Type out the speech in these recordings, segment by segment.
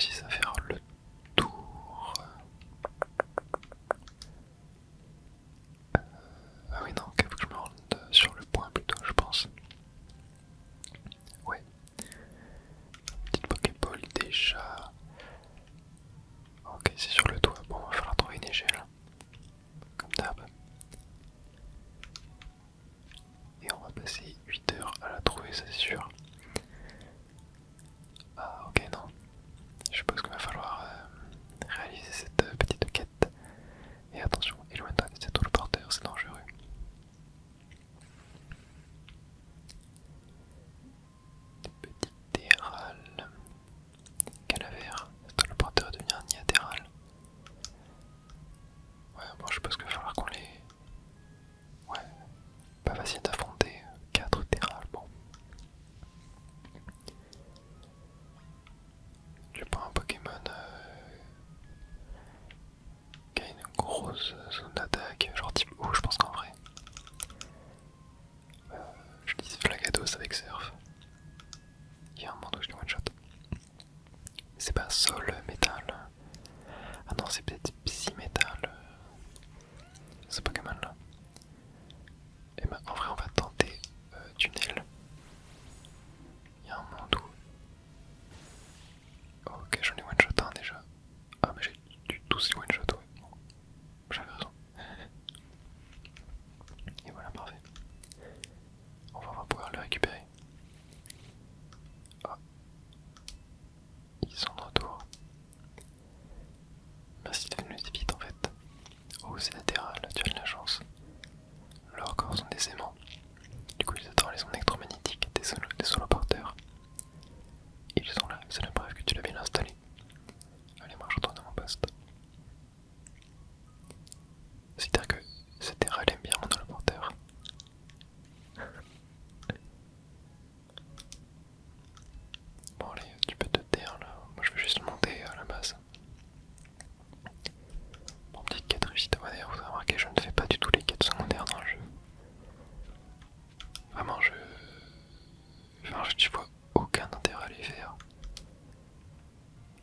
réussisse à faire le tour. Ah oui non, ok, faut que je me rende sur le point plutôt, je pense. Ouais. Petite Pokéball déjà. Ok, c'est sur le toit. Bon, il va falloir trouver une échelle. Comme d'hab. Et on va passer 8 heures à la trouver, ça c'est sûr. Ah ok, non. Je suppose qu'il va falloir réaliser cette petite quête. Et attention, éloigne-toi de cet holoporteur, c'est dangereux. Des petits terrales. Calavère. Cet holoporteur devient un niatéral. Ouais, bon, je suppose qu'il va falloir qu'on les... Ouais, pas facile d'affronter 4 terrales, bon. Je prends un Pokémon qui a une grosse zone d'attaque, genre type eau, je pense qu'en vrai. Je dis Flagados avec Surf. Il y a un monde où je dis one shot. C'est pas sol métal. Ah non, c'est peut-être psy métal. Ce Pokémon là. Et bah en vrai on va tenter tunnel. Il y a un monde où... Ok, j'en ai one shot un déjà. Ah mais j'ai du tout ces one shot, ouais. Bon, j'avais raison. Et voilà, parfait. On va pouvoir le récupérer. Ah, ils sont de retour. Merci de venir vite en fait. Oh, c'est latéral, tu as de la chance. Leurs corps sont des aimants. Du coup, ils adorent les ondes électromagnétiques des soloporteurs. Ils sont là, c'est la preuve que tu l'as bien installé. Allez, moi je retourne à mon poste. C'est-à-dire que cette terre elle aime bien mon holoporteur. Bon allez, tu peux te taire là, moi je veux juste monter à la base. Bon, petite quête réussite, ouais, d'ailleurs vous avez remarqué, je ne fais pas du tout les quêtes secondaires dans le jeu. Vraiment, enfin, je vois aucun intérêt à les faire.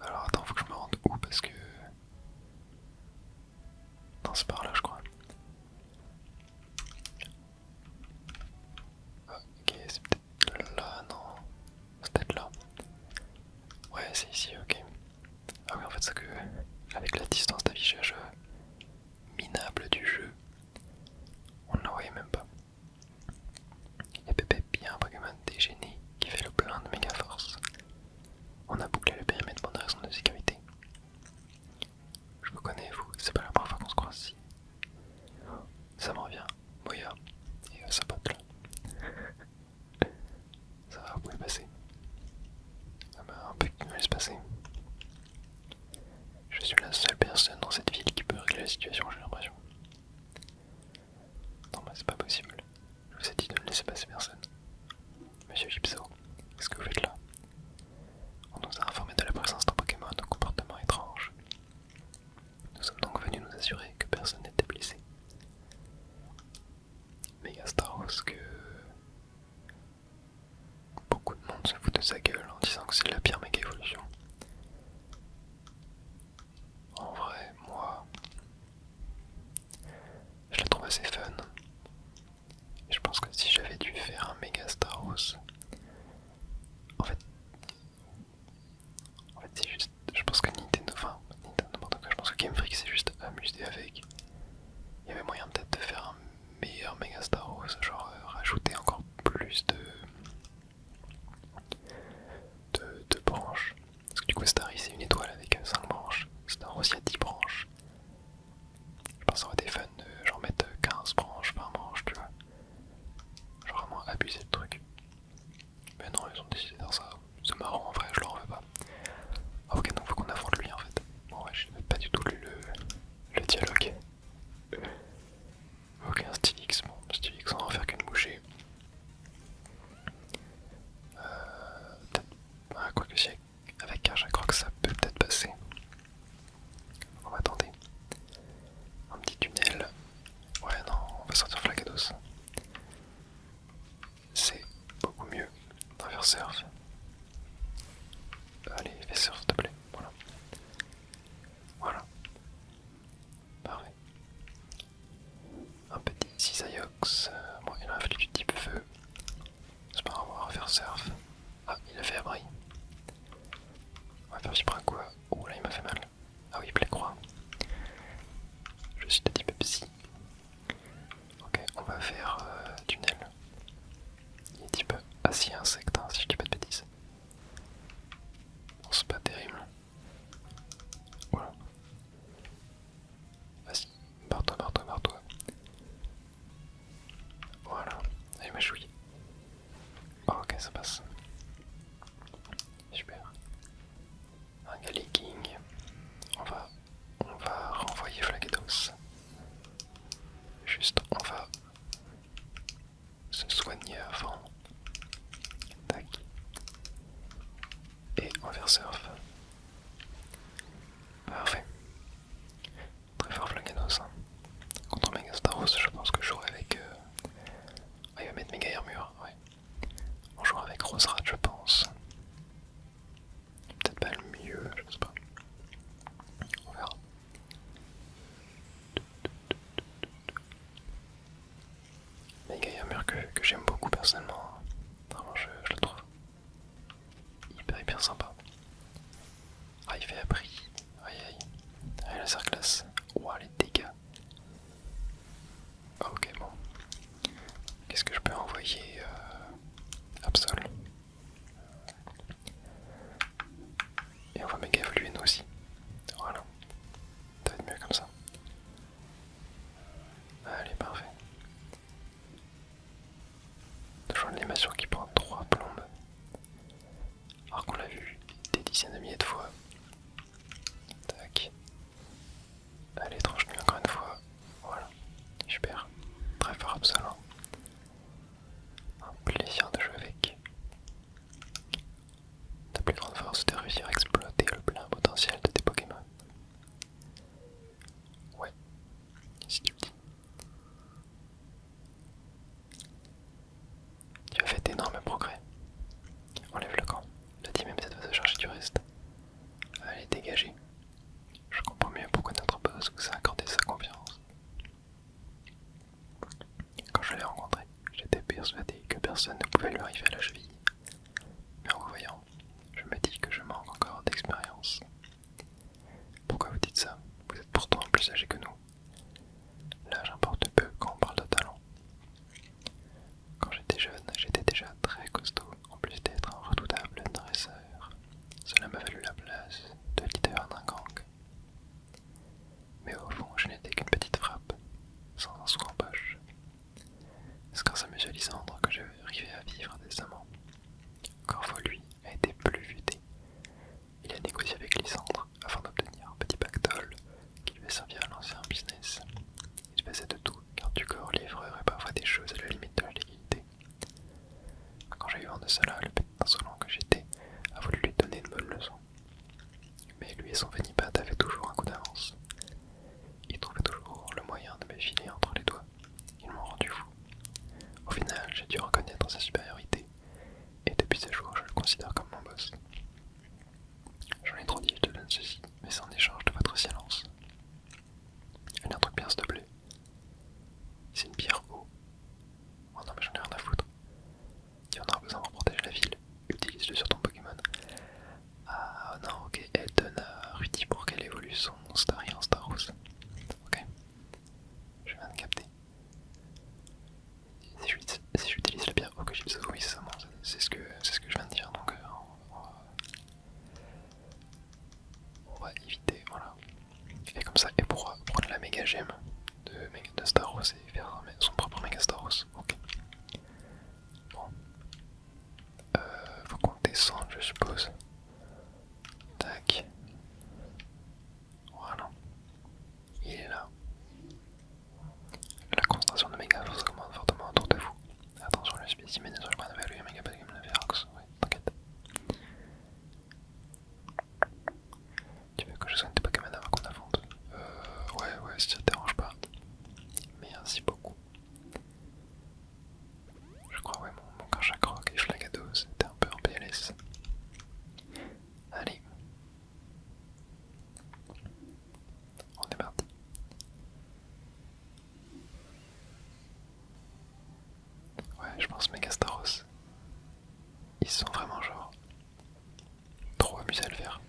Alors attends, faut que je me rende où parce que... Non, c'est par là je crois. Ah, ok, c'est peut-être là, non. C'est peut-être là. Ouais, c'est ici, ok. Ah oui, en fait, c'est que avec la distance d'affichage minable du jeu, on ne la voyait même pas. Et Pépé, bien un Pokémon dégéné qui fait le plein de méga force. On a bouclé le périmètre pour des raisons de sécurité. Je vous connais, vous, c'est pas la première fois qu'on se croise ici. Ça me revient, Moya et sa pote là. Ça va, vous pouvez passer. Ah bah, un peu qui me laisse passer. Je suis la seule personne dans cette ville qui peut régler la situation, j'ai l'impression. Non, bah c'est pas possible. Je vous ai dit de ne laisser passer personne. Monsieur Gypso, qu'est-ce que vous faites là? On nous a informé de la présence d'un Pokémon au comportement étrange. Nous sommes donc venus nous assurer que personne n'était blessé. Megastaros, que beaucoup de monde se fout de sa gueule en disant que c'est la pire méga évolution. En vrai, moi, je la trouve assez fun. Et je pense que si j'avais dû faire un Megastaros, en fait c'est juste, je pense que Nintendo, n'importe quoi, je pense que Game Freak s'est juste amusé avec. Il y avait moyen peut-être de faire un meilleur Megastaros, genre rajouter encore plus de branches. Parce que du coup Starry c'est une étoile avec 5 branches, Staros il y a 10 branches. Je pense que ça aurait été fun de genre mettre 15 branches, 20 branches, tu vois. Genre vraiment abuser le truc. Mais non, ils ont décidé de faire ça. C'est marrant en vrai, je leur en veux pas. Ah ok, donc faut qu'on affronte lui en fait. Bon ouais, je n'ai pas du tout lu le dialogue. Ok, un Stylix, bon, Stylix on va en faire qu'une bouchée. Peut-être, ah, quoique si avec Cage, je crois que ça peut peut-être passer. On va tenter. Un petit tunnel. Ouais, non, on va sortir Flagados. C'est beaucoup mieux. On va faire surf. Allez, fais surf s'il te plaît. Voilà. va faire vibrer quoi? Oh là il m'a fait mal. Ah oui, plaie croix. Je suis de type psy. Ok, on va faire tunnel. Il est type acier insecte, hein, si je dis pas de bêtises. Bon, c'est pas terrible. Voilà. Vas-y, barre-toi, barre-toi, barre-toi. Voilà, allez ma chouille. Oh, ok, ça passe. Super. Un Galliking. On va renvoyer Flagados. Juste, on va se soigner avant. Tac. Et on va surf. Parfait. Très fort Flagados. Hein. Contre Megastaros, je pense que je jouerai avec. Ah, il va mettre méga armure, ouais. On jouera avec Roserat, je pense. Peut-être pas le mieux, je sais pas. On verra. Méga armure que j'aime beaucoup personnellement. Vraiment, je le trouve hyper sympa. Ah, il fait abri. Aïe aïe. Ah, la sarclasse. Ouah, les dégâts. Ok, bon. Qu'est-ce que je peux envoyer Absol. Et on va méga évoluer nous aussi. Voilà. Ça va être mieux comme ça. Allez, parfait. Toujours une animation qui prend 3 plombes. Alors qu'on l'a vu des dizaines de milliers de fois. Tac. Allez, tranche-lui encore une fois. Voilà. Super. Très fort absolument. Un plaisir de jouer avec. Ta plus grande force de réussir à exploiter le plein potentiel de tes Pokémon. Ouais, si tu le dis. Tu as fait d'énormes progrès. Enlève le camp. La team MZ va se charger du reste. Allez, dégagez. Je comprends mieux pourquoi notre boss vous a accordé sa confiance. Quand je l'ai rencontré, j'étais persuadé que personne ne pouvait lui arriver à la cheville. Mais en vous voyant, je me dis que je manque encore d'expérience. Pourquoi vous dites ça? Vous êtes pourtant plus âgé que nous. L'âge importe peu quand on parle de talent. Quand j'étais jeune, j'étais déjà très costaud, en plus d'être un redoutable dresseur. Cela m'a valu la place de leader d'un gang. Mais au fond, je n'étais qu'une petite frappe, sans un sou en poche. C'est grâce à M. Lysandre que j'arrivais à vivre décemment. Corvo, lui, a été plus futé. Il a négocié avec Lysandre afin d'obtenir un petit pactole qui lui a servi à lancer un business. Il faisait de tout, car du corps livreur et parfois des choses à la limite de la légalité. Quand j'ai eu vent de cela, le petit insolent que j'étais a voulu lui donner une bonne leçon. Mais lui et son Vénipate avaient toujours un coup d'avance. Ils trouvaient toujours le moyen de me filer entre les doigts. Ils m'ont rendu fou. Au final, j'ai dû reconnaître sa supériorité, et depuis ce jour, je le considère comme mon boss. J'en ai trop dit, je te donne ceci, mais c'est en échange de votre silence. Elle a un truc bien s'il te plaît. C'est une pierre eau. Oh non mais j'en ai rien à foutre. Tu en auras besoin pour protéger la ville. Utilise-le sur ton Pokémon. Ah non, ok, elle donne à Rudy pour qu'elle évolue son Starry en Staros. Ok, je viens de capter. Si j'utilise la pierre eau que Gypso, oui c'est ça, c'est ce que je viens de dire, donc on va éviter, voilà. Et comme ça, et pour prendre la méga gemme de Staros et faire son propre méga Staros. Ok. Bon. Faut qu'on descende, je suppose. Tac. Voilà. Il est là. La concentration de méga force augmente fortement autour de vous. Attention, le spécimen est sur le point d'évaluer méga pas comme la Ferox. Ouais, t'inquiète. Tu veux que je soigne tes Pokémon avant qu'on affronte? Ouais, si ça te dérange pas. Merci beaucoup. Je crois, ouais, mon Karchakroc et Flagados c'était un peu en PLS. Allez. On est parti. Ouais, je pense Megastaros. Ils sont vraiment genre trop amusés à le faire.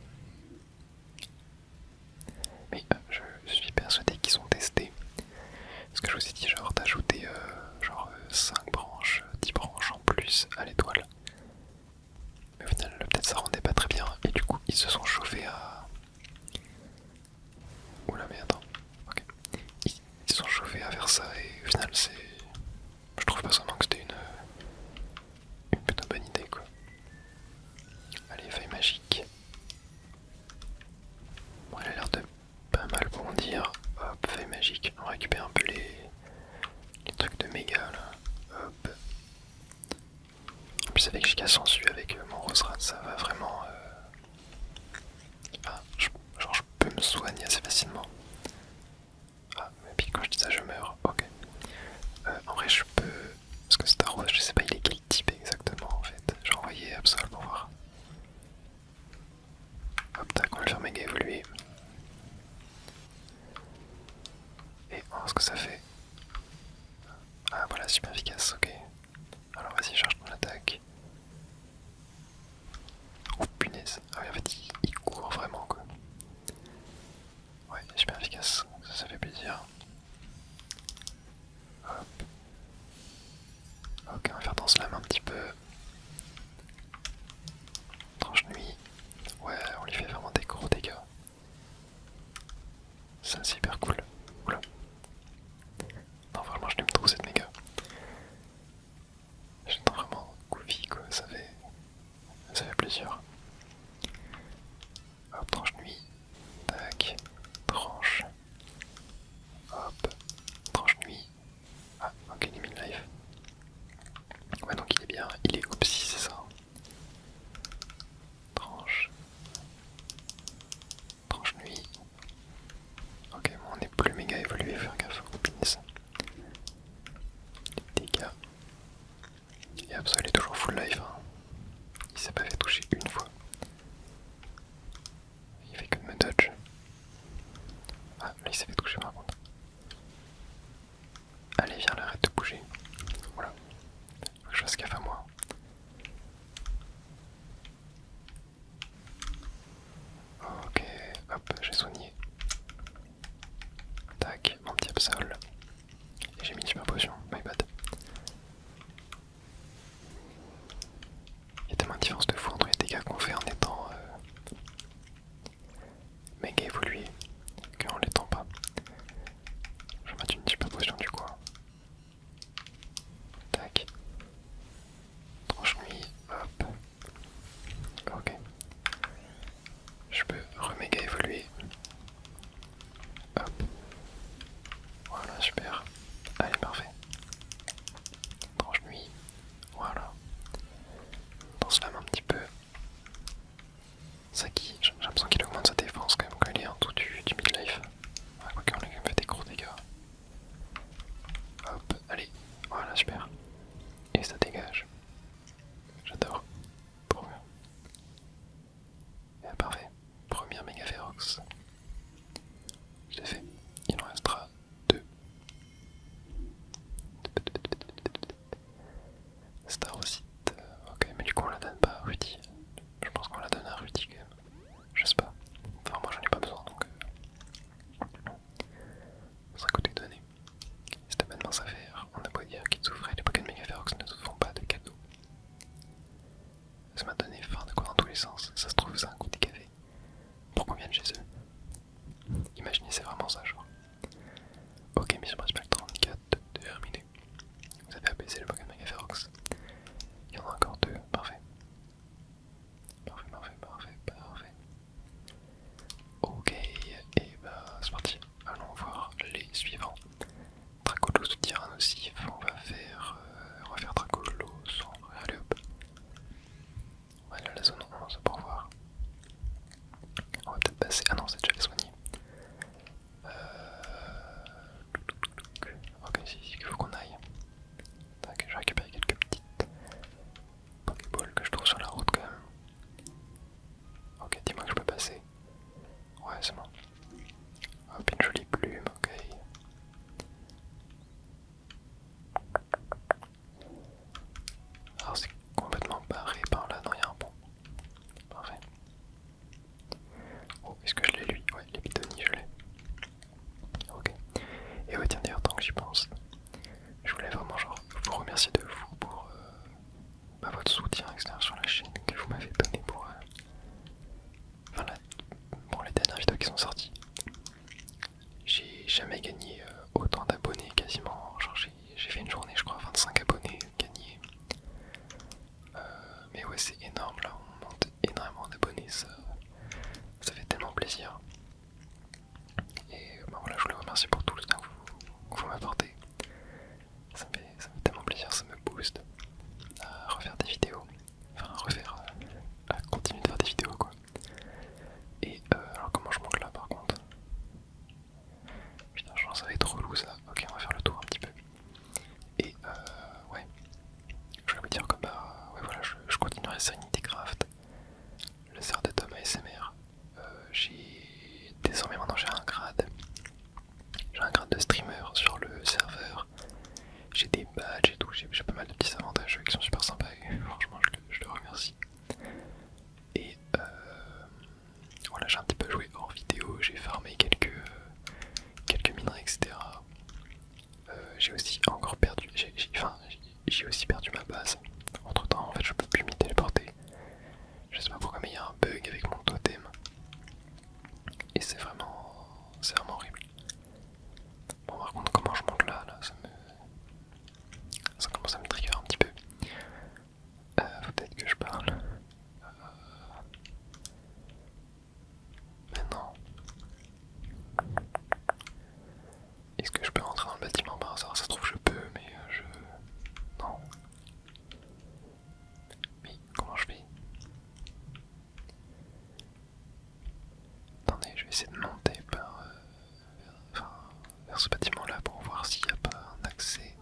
me soigne assez facilement. Ah, mais puis quand je dis ça, je meurs. Ok. En vrai, je peux. Parce que Star Wars, je sais pas, il est quel type exactement en fait. J'ai envoyé Absol pour voir. Hop, tac, on va le faire méga évoluer. Et on va voir ce que ça fait. Ah, voilà, super efficace, ok. Alors vas-y, charge ton attaque. Oh punaise. Ah oui, en fait, il court vraiment quoi. Ouais, super efficace. Ça fait plaisir. Hop. Ok, on va faire dans slam un petit peu. Tranche nuit. Ouais, on lui fait vraiment des gros dégâts. Ça, c'est hyper cool. Oula. Non, vraiment, je l'aime trop cette méga. J'attends vraiment goofy quoi, ça fait plaisir. Hop, tranche nuit. Tac. Tranche. Hop. Tranche nuit. Ah, ok, il est mid-life. Ouais, donc il est bien. Il est opsi, c'est ça. Tranche. Tranche nuit. Ok, bon, on n'est plus méga évolué, faire gaffe au pénis. Les dégâts. Et Absol est toujours full life. Hein. Il s'est pas fait toucher une fois. Il fait que de me dodge. Ah, là il s'est fait toucher par contre. Allez, viens, là, arrête de bouger. Voilà. Faut que je fasse gaffe à moi. Ok, hop, j'ai soigné. Tac, mon petit Absol. Et j'ai mis une super potion, my bad. Il y a tellement de différence de fou entre les dégâts qu'on fait en étant méga évolué qu'en l'étant pas. Je vais mettre une super potion du coup. Tac. Tranche nuit, hop. Ok. Je peux reméga évoluer. Hop. Voilà, super. Allez, parfait. Tranche nuit. Voilà. On se lame un petit peu. Saki, j'ai l'impression qu'il augmente sa défense quand même quand il est en dessous du mid-life. Ouais, quoique on a quand même fait des gros dégâts. Hop, allez. Voilà, super. Et ça dégage. J'adore. Trop bien. Et parfait. Première méga férox. Je l'ai fait. Il en restera deux. Star aussi. Ok, mais du coup on la donne pas à Rudy. Je pense qu'on la donne à Rudy quand même. Je sais pas. Enfin, moi j'en ai pas besoin donc. Ça coûte de donner. C'est abonnement à faire. On a beau dire qu'ils souffraient, les Pokémon Megaferox ne se font pas de cadeaux. Ça m'a donné faim de quoi dans tous les sens. Ça se trouve, c'est un coup de café. Pour qu'on vienne chez eux. Imaginez, c'est vraiment ça, genre. Ok, mission principale 34, terminé. Vous avez abaissé le Pokémon Megaferox. Il y en a encore deux, parfait. Parfait, parfait, parfait, parfait. Ok, et bah c'est parti. Allons voir les suivants. Dracolos Tyrannosif, on va faire Dracolos, allez hop. On va aller à la zone 11 pour voir. On va peut-être passer. Ah non, c'est déjà fait soigner. Ok, c'est ici qu'il faut qu'on aille. Tac, je récupère quelques petites Pokéballs que je trouve sur la route quand même. Ok, dis-moi que je peux passer. Ouais, c'est bon. Hop, une jolie plume, ok. Alors c'est complètement barré par là, non, il y a un pont. Parfait. Oh, est-ce que je l'ai lui? Ouais, l'Epitony, je l'ai. Ok. Et ouais, tiens, d'ailleurs, tant que j'y pense, je voulais vraiment genre vous remercier de vous pour votre soutien extérieur sur la chaîne que vous m'avez donné pour, pour les dernières vidéos qui sont sorties. J'ai jamais gagné autant d'abonnés quasiment. Genre j'ai fait une journée, je crois, 25 abonnés gagnés. Mais ouais, c'est énorme là, on monte énormément d'abonnés, ça fait tellement plaisir. Et bah voilà, je voulais vous remercier pour tout le soutien que vous m'apportez. Ça me fait tellement plaisir, ça me booste à refaire des vidéos. Enfin, à continuer de faire des vidéos quoi. Et alors comment je monte là par contre? essayer de monter vers ce bâtiment là pour voir s'il n'y a pas un accès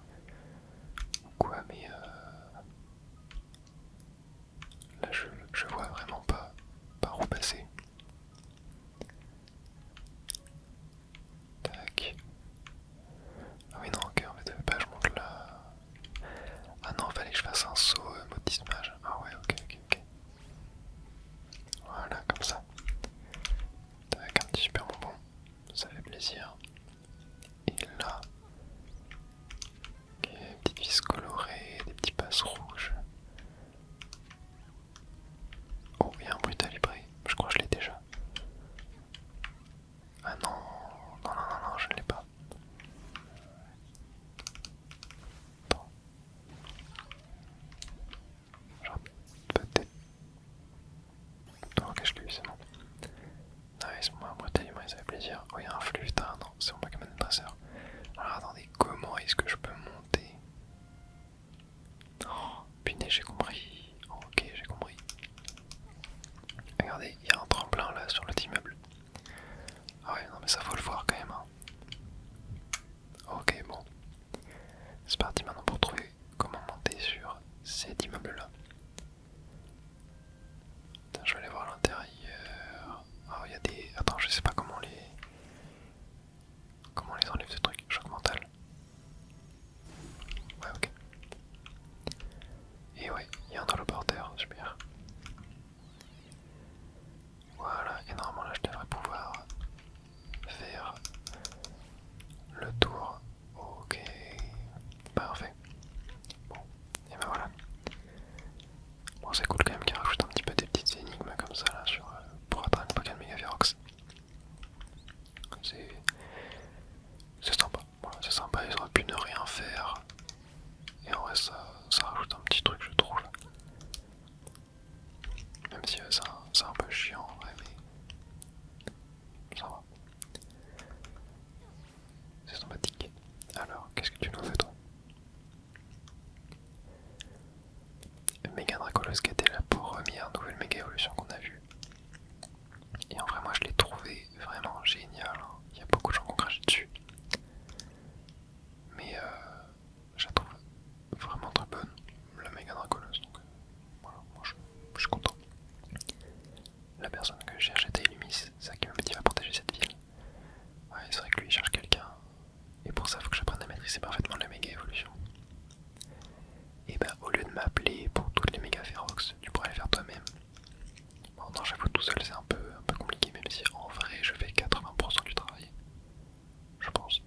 ou quoi, mais là je vois vraiment pas par où passer. Tac. Ah oui non, ok, en fait je monte là. Ah non, fallait que je fasse un saut maudit mage. Ah ouais, ok. Voilà, comme ça. Avec un petit super bonbon, ça fait plaisir. Et là, ok, petites vis colorées, des petits passes rouges. Oh, il y a un bruit à librer, je crois que je l'ai déjà. Ah non, non, je ne l'ai pas. Attends. Genre, peut-être. Ok, je l'ai eu, c'est bon. Nice, moi, un bruit à librer, ça fait plaisir. Oh, il y a un flux, non, c'est mon Pokémon dresseur. Alors attendez, comment est-ce que je peux monter? Oh, punaise, j'ai compris. Ok, j'ai compris. Regardez, il y a un tremplin là sur l'autre immeuble. Ah ouais, non mais ça faut le voir quand même. Hein. Ok, bon. C'est parti maintenant pour trouver comment monter sur cet immeuble là. Je vais aller voir à l'intérieur. Ah, il y a des... Attends, je sais pas comment les... Comment on les enlève ce truc, choc mental. Ouais, ok. Et ouais, il y a un holoporteur, super. Voilà, et normalement là je devrais pouvoir faire le tour. Ok, parfait. Bon, et ben voilà. Bon, c'est cool quand même qu'il rajoute un petit peu des petites énigmes comme ça là sur, pour atteindre le Pokémon Megaferox. C'est sympa. Voilà, c'est sympa, ils auraient pu ne rien faire. Et en vrai, ça rajoute un petit truc, je trouve. Même si c'est un peu chiant en vrai, mais ça va. C'est sympathique. Alors, qu'est-ce que tu nous fais toi? Méga Dracolos qui était la première nouvelle méga évolution qu'on a vue. Et en vrai, moi je l'ai trouvé vraiment génial. Hein. Il y a beaucoup de gens qui ont craché dessus. Mais je la trouve vraiment très bonne, la méga Dracolos. Donc voilà, moi je suis content. La personne que je cherche était Illumis, c'est ça qui me motive à protéger cette ville. Ouais, c'est vrai que lui il cherche quelqu'un. Et pour ça, il faut que j'apprenne à maîtriser parfaitement la méga évolution. Et bah, au lieu de m'appeler pour toutes les méga Ferox, tu pourrais les faire toi-même. Bon, non, j'avoue, tout seul c'est un peu compliqué, même si en vrai je fais 80% du travail. Je pense.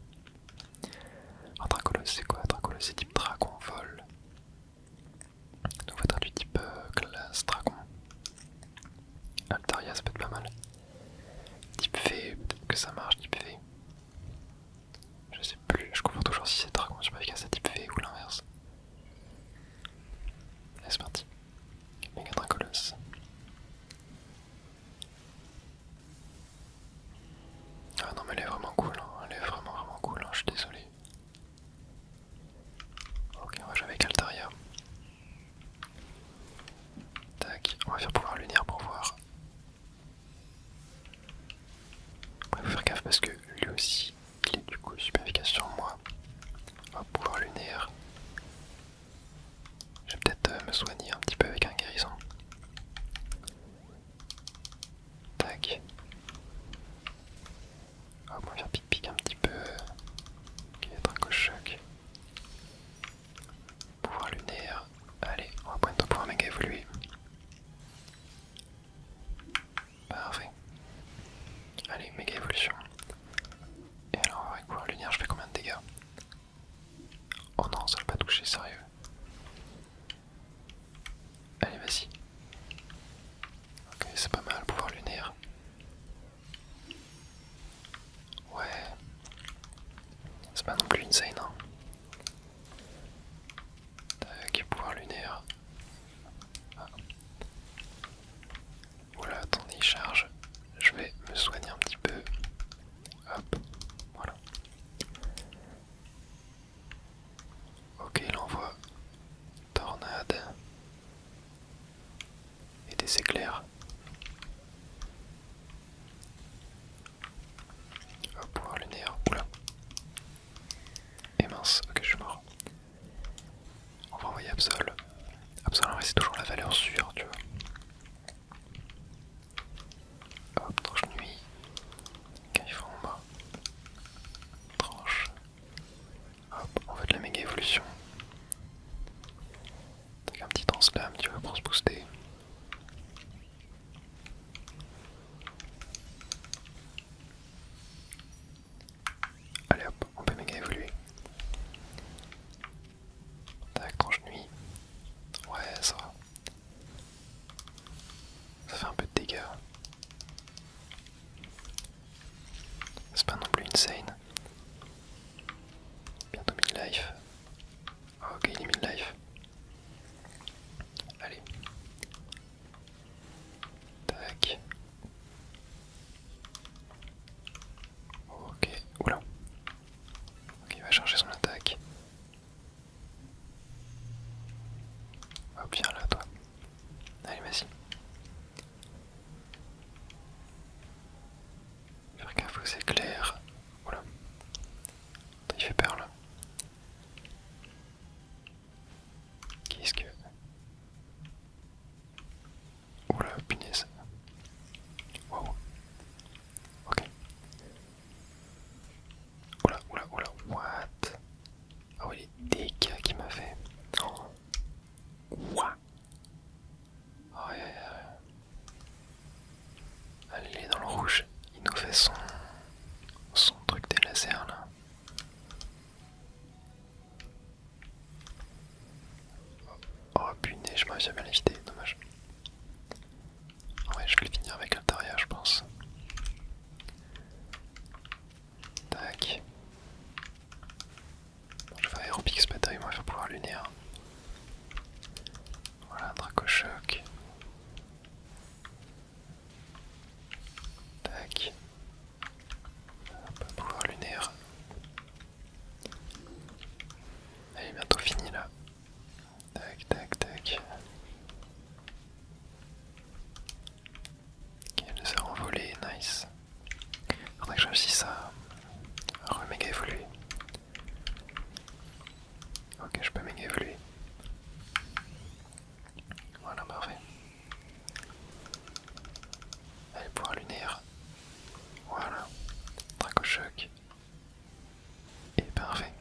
Un Dracolos, c'est quoi? Dracolos, c'est type dragon vol. Donc, faut être du type classe dragon. Altaria, ça peut être pas mal. Type fée, peut-être que ça marche, type fée. Je sais plus, je confonds toujours si c'est dragon super efficace à type fée ou l'inverse. Allez, c'est parti. Méga Dracolos. Ah non mais elle est vraiment cool, hein. Elle est vraiment cool, hein. Je suis désolé. Ok, on va jouer avec Altaria. Tac, on va faire pouvoir lunaire pour voir. Après, faut faire gaffe parce que lui aussi, il est du coup super efficace sur moi. On va pouvoir lunaire. Je vais peut-être me soigner un petit peu avec un guérison. Tac. Hop, on va faire pic-pic un petit peu. Ok, Draco choc. Pouvoir lunaire. Allez, on va bientôt pouvoir méga évoluer. Parfait. Allez, méga évolution. Et alors, avec pouvoir lunaire, je fais combien de dégâts? Oh non, ça va pas toucher, sérieux. Allez, vas-y. Ok, c'est pas mal, pouvoir lunaire. Ouais. C'est pas non plus insane, hein. Tac, pouvoir lunaire. Ah. Oula, attendez, il charge. Je vais me soigner un petit peu. Hop, voilà. Ok, il envoie réussisse à reméga évoluer. Ok, je peux méga évoluer. Voilà, parfait. Allez, pouvoir lunaire. Voilà. Dracochoc. Et parfait.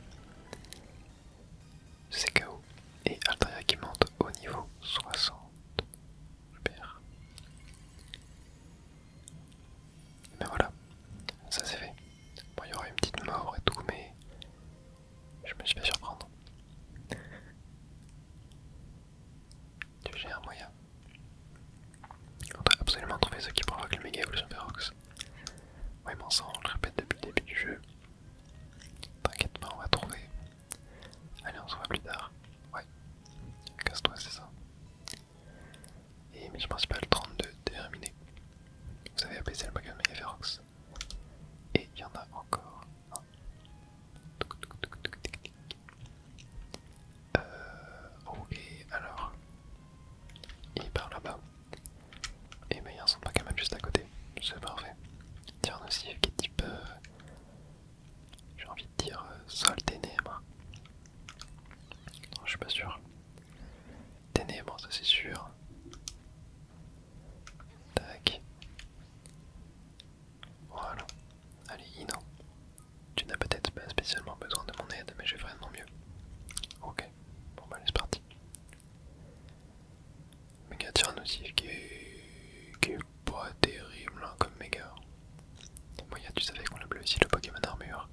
C'est KO. Et Altaria qui monte au niveau 60. Super. Mais voilà, ça c'est fait. Bon, il y aura une petite mort et tout, mais je me suis fait surprendre. Tu gères moyen. On doit absolument trouver ce qui provoque le méga évolution Ferox. Oui, mais ça, on le répète depuis le début du jeu. T'inquiète pas, on va trouver. Allez, on se voit plus tard. Ouais, casse-toi, c'est ça. Et mission principale 32 terminé. Vous avez abaissé le Pokémon Mega Ferox. Et il y en a encore un. Ok, alors. Il part là-bas. Et ben il y a un centre Pokémon juste à côté. C'est parfait. Tiens, aussi qui est type. J'ai envie de dire sol ténèbres. Non, je suis pas sûr. Ténèbres, ça c'est sûr. Tac. Voilà. Allez, Ino. Tu n'as peut-être pas spécialement besoin de mon aide, mais je ferai de mon mieux. Ok. Bon bah allez, c'est parti. Méga Tyrannosif qui est pas terrible hein, comme méga. Moya, tu savais qu'on appelait aussi le Pokémon armure.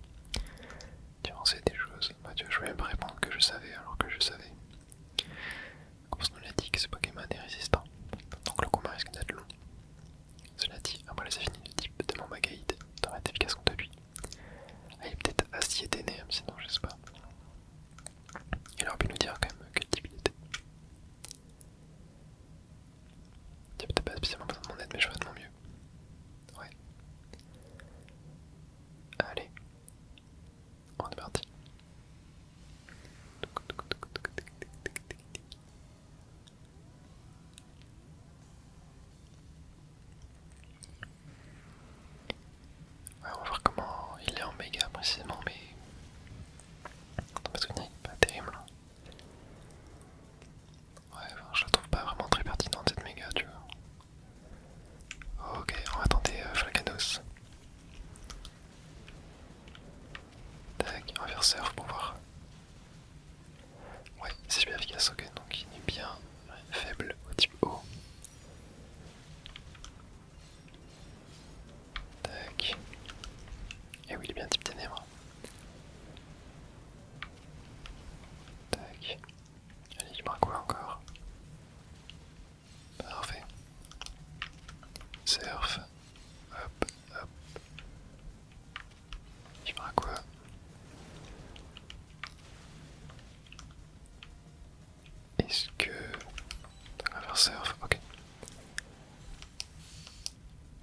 Tu en sais des choses. Bah tu vois, je vais même répondre que je savais alors que je savais. Comme on l'a dit que ce Pokémon est résistant, donc le combat risque d'être long. Cela dit, après les affinités de type de mon Magaïde devrait être efficace contre lui. Ah, il est peut-être acier ténèbres, sinon je sais pas. Il aurait pu nous dire quand même quel type il était. Il a peut-être pas spécialement besoin de mon aide, mais je ferai de mon mieux. Ouais. Allez, on est parti. Ouais, on va voir comment il est en méga précisément, mais dans ma souvenir, il est pas terrible. Ouais, enfin, je la trouve pas vraiment très pertinente cette méga, tu vois. Ok, on va tenter Flagados. Tac, on va faire surf pour voir. Ouais, c'est super efficace, ok, donc il est bien faible au type O. Tac. Et oui, il est bien type ténèbres. Tac. Allez, il marque quoi encore? Parfait. Surf. Hop, hop. Il marque quoi? Est-ce que... On va faire surf, ok.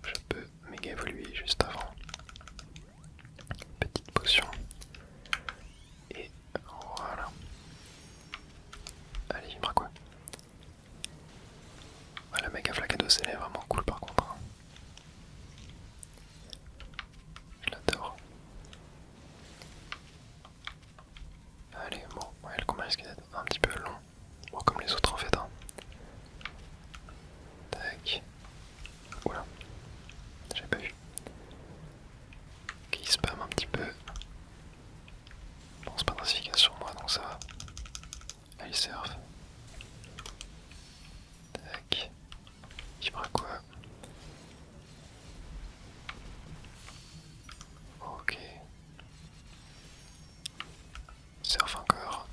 Je peux méga évoluer juste avant. Petite potion. Et voilà. Allez, il marque quoi? Ouais, la méga Flagados, elle est vraiment cool par contre. Hein. Je l'adore. Allez, bon, ouais, le combat risque d'être un petit peu long. Bon, comme les autres en fait. Hein. Tac. Oula. J'avais pas vu. Ok, il spam un petit peu. Bon, c'est pas d'intensification sur moi, donc ça va. Allez, surf. Tac. Il fera quoi? Ok. Surf encore.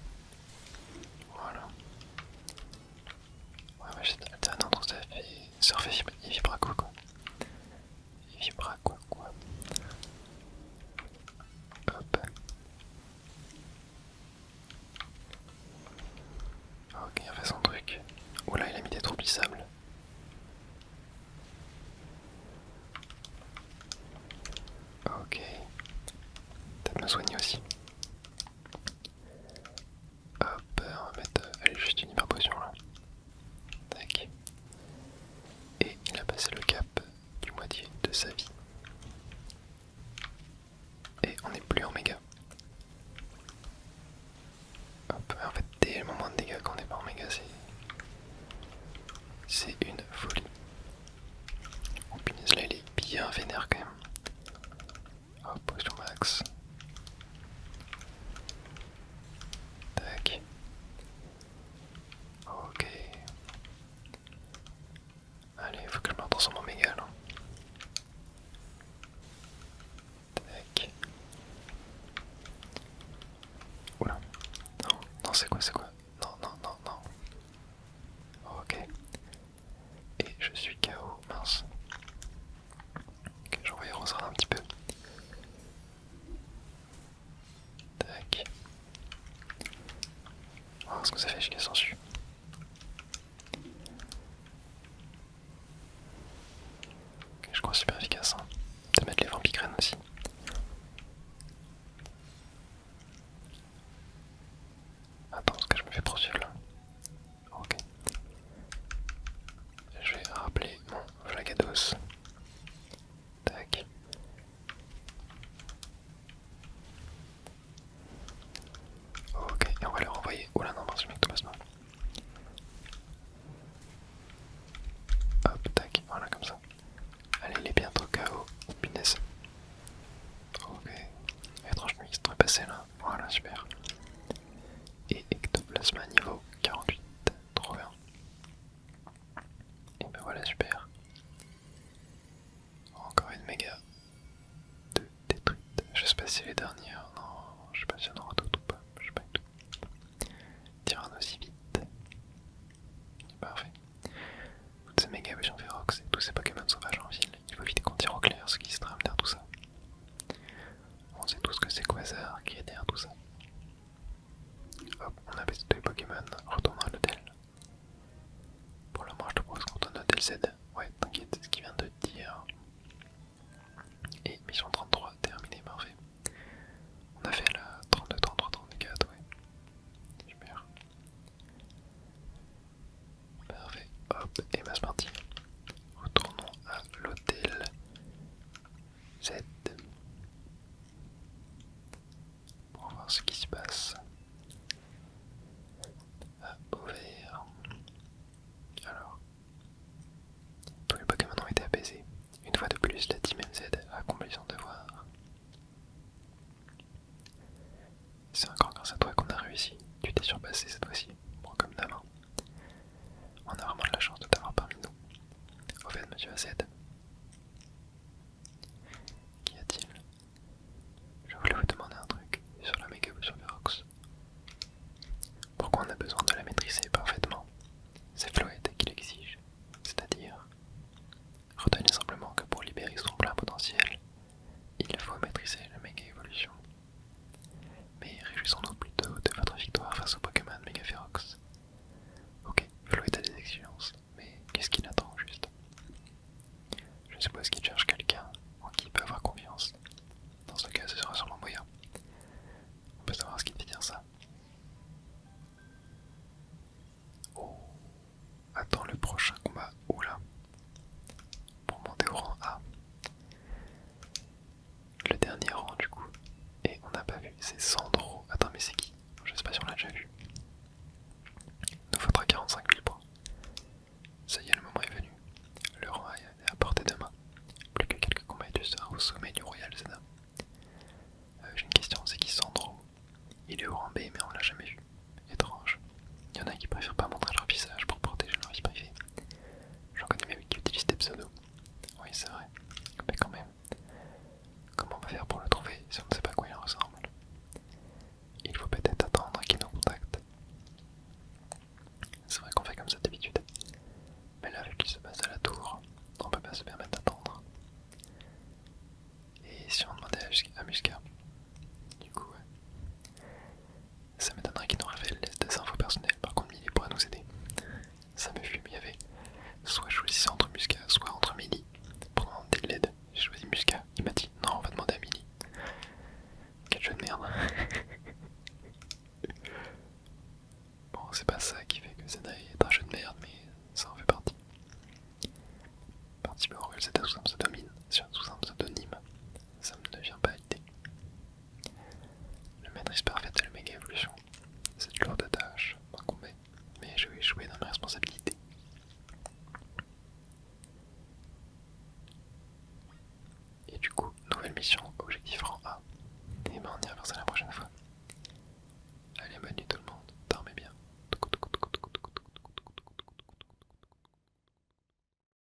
bien vénère quand même. Hop, potion max. Tac. Ok. Allez, faut que je me transforme en méga là. Tac. Oula. Non, non, c'est quoi, c'est quoi? Non, non, non, non. Ok. Et je suis KO, mince. Ok, j'en vais ressortir un petit peu. Tac. On va voir ce que ça fait jusqu'à Sansu. Ok, je crois super efficace. Hein. De mettre les vampires aussi. Attends, parce que je me fais poursuivre là. Ok. Je vais rappeler mon Vlagados. Tac. Ok, et on va le renvoyer. Oh là non, mince, je mets que passe pas. Hop, tac, voilà comme ça. Allez, il est bientôt KO. Oh, punaise. Ok. Étrange, je me suis trépassé là. Voilà, super. Et ectoplasma niveau 48. Trop bien. Et ben voilà, super. Encore une méga de détruite. Je sais pas si c'est les dernières. Non, je sais pas si y en aura d'autres ou pas. Je sais pas du tout. Tyrannosivite. Parfait. Toutes ces méga évolutions férox et tous ces Pokémon sauvages en ville, il faut vite qu'on tire au clair ce qui se trame derrière tout ça. On sait tous que c'est Quasar qui est derrière tout ça. Hop, on a baissé tous les Pokémon, retournons à l'hôtel. Pour le moment, je te propose qu'on retourne à l'hôtel Z. Ouais, t'inquiète, c'est ce qu'il vient de te dire. Et mission 33, terminée, parfait. On a fait la 32, 33, 34, ouais. Super. Parfait. Hop, et bah c'est parti. Retournons à l'hôtel Z. Pour voir ce qui se passe. À Beauvert. Alors. Tous les Pokémon ont été apaisés. Une fois de plus, la Team MZ a accompli son devoir. C'est encore grâce à toi qu'on a réussi. Tu t'es surpassé cette fois-ci. Bon, comme d'hab. On a vraiment de la chance de t'avoir parmi nous. Au fait, monsieur AZ. Qu'y a-t-il? Je voulais vous demander un truc sur la méga sur Verox. Pourquoi on a besoin de la maîtriser parfaitement? C'est Floette qui l'exige. C'est-à-dire, retenez simplement que pour libérer son plein potentiel, il faut maîtriser la méga évolution. Mais réjouissons-nous plutôt de votre victoire face au Pokémon Mega Ferox. Ok, Floette a des exigences, mais qu'est-ce qu'il attend juste? Je suppose qu'il cherche quelqu'un en qui il peut avoir confiance. Dans ce cas, ce sera sûrement moyen. On peut savoir ce qui te fait dire ça. Oh, attends le prochain combat. Oula. Pour monter au rang A. Le dernier rang du coup. Et on n'a pas vu, c'est Sandro. Attends, mais c'est qui? Je sais pas si on l'a déjà vu. Il nous faudra 45 000 points. Ça y est, le moment est venu. Le rang A est à portée de main. Plus que quelques combats et tu seras au sommet du Royal Zena. J'ai une question, c'est qui Sandro? Il est au rang B mais on l'a jamais vu. Étrange. Il y en a qui préfèrent pas montrer leur visage pour protéger leur vie privée. J'en connais même qui utilisent des pseudos. Oui, c'est vrai. Mais quand même. Comment on va faire pour le trouver si on ne sait pas à quoi il ressemble? Il faut peut-être attendre qu'il nous contacte. C'est vrai qu'on fait comme ça d'habitude. Mais là, vu qu'il se passe à la tour, on peut pas se permettre d'attendre. Et si on demandait à Musca? Du coup, ouais. Ça m'étonnerait qu'il nous révèle des infos personnelles. Par contre, Millie pourrait nous aider. Ça me fume, il y avait soit je choisissais entre Musca, soit entre Millie. Pour demander de l'aide, j'ai choisi Musca. Il m'a dit non, on va demander à Millie. Quel jeu de merde. Bon, c'est pas ça qui fait que Zena est un jeu de merde, mais ça en fait partie. Participer au Royal Zeta sous un pseudonyme, ça me ne vient pas à l'idée. du coup, nouvelle mission, objectif rang A. Et ben on y reviendra la prochaine fois.